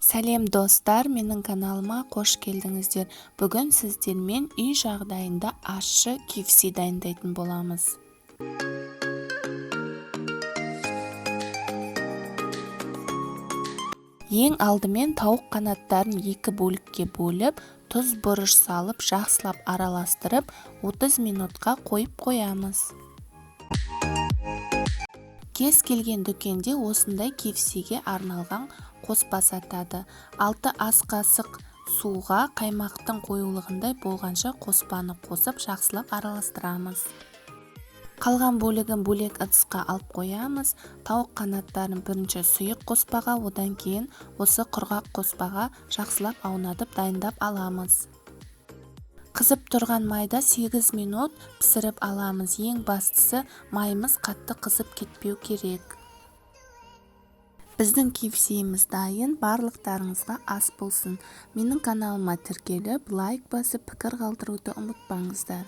Сәлем достар, менің каналыма қош келдіңіздер. Бүгін сіздермен үй жағдайында ащы KFC дайындайтын боламыз. Ең алдымен тауық қанаттарын екі бөлікке бөліп, тұз бұрыш салып, жақсылап араластырып, 30 минутқа қойып қоямыз. Кез келген дүкенде осындай KFC-ге арналған қоспа сатады. 6 ас қасық суға қаймақтың қоюлығындай болғанша қоспаны қосып жақсылап араластырамыз. Қалған бөлігін бөлек ыдысқа алып қоямыз. Тауық қанаттарын бірінші сұйық қоспаға, одан кейін осы құрғақ қоспаға жақсылап аунатып дайындап аламыз. Қызып тұрған майда 8 минут пісіріп аламыз. Ең бастысы майымыз қатты қызып кетпеу керек. Біздің KFC-іміз дайын, барлықтарыңызға ас болсын. Менің каналыма тіркеліп, лайк басып, пікір қалдыруды ұмытпаңыздар.